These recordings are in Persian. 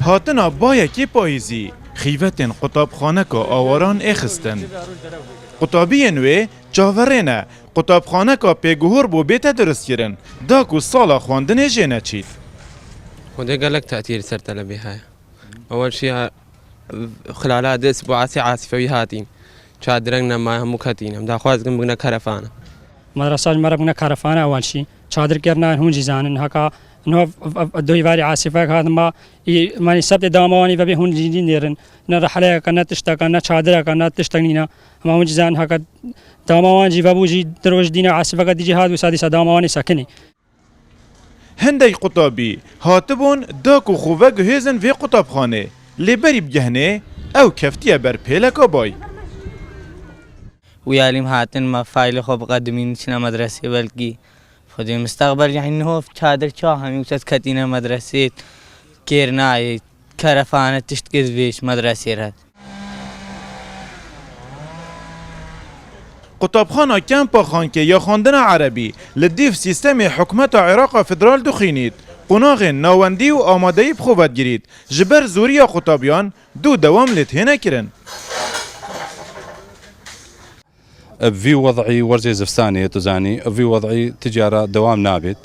هاتنا بایکی پاییزی خیوتن قطابخانه که آواران اخستن قطابی نوی چاورینه قطابخانه که پیگهور بو بیت درست کرن داکو سالا خواندن جینه چید وده قال لك تأثير سر طلبي هاي أول شيء خلال هذا الأسبوع عاصفة هاتين شادرنا ما هم مكاتين هم داخواز بقنا كرفانة مدرسة مرة بقنا كرفانة أول شيء شادر كرنا هون جيزان هكا إنه دوي واري عاصفة هذا ما ماني سبت دامواني فبي هون جيدين ديرن نرحلة كنا تشتا كنا شادر كنا تشتغنينا ما هون جيزان هكا داموان جي فبو جي دروج دينا عاصفة قد جهاد وسادي سدامواني ساكني هندی قطابی هاتبون داکو خوبه گهیزن وی قطابخانه لبری بگهنه او کفتیه بر پیلکا بای وياليم هاتن ما فايل خو بقدمين شنا مدرسة بلكي فدي المستقبل يعني انه في شادر شاهم يوسس كتينا مدرسة كيرناي كرفانة تشتكز بيش مدرسة رات قطابخانه کمپا خانکه یا خواندن عربی لدیف سیستم حکومت عراق فدرال دخینید قناغ ناوندی و آمادهی بخوبت گیرید جبر زوری قطابیان دو دوام لتهنه کرن في وضعي ورزي زفستاني تزاني في وضعي تجارة دوام نابت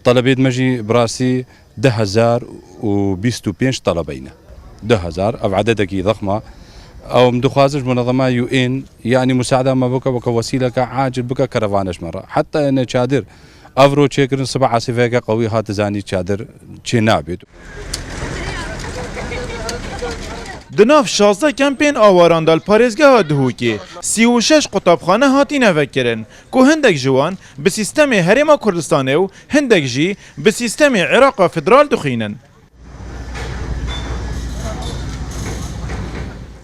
طلبيت مجي براسي 10,025 طلبينا 10,000 أو عددك ضخمة أو مدخازج منظمة يو إن يعني مساعدة ما بك وسيلة عاجل بك كرفانش مرة حتى إن شادر أفرو تشيكرن 7 عاصفة قوي هات زاني شادر تشي نابت دناف 16 کمپین آواراندال پارێزگەها دهوکی 36 قوتابخانە هاتینە vekirن ku hindek ji wan bi sîstemê Herêma Kurdistanê û hindek jî bi sîstemê Iraqa Federal dixwînin.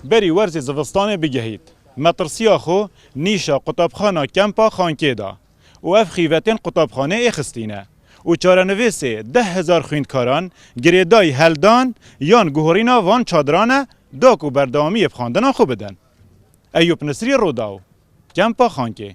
Berî werzê zivistanê bigehît. Metirsiya xwe nîşa qutabxana kempa Xankê da û ev xîvetên qutabxanê êxistîne. û çarenivêsê 10,000 xwînkaran girêdayî heldan yan guhorîna van çadiran e dak û berdewamiyê xwandina xwe bidin. Eyûb Nisrî Rodaw, Kempa Xankê.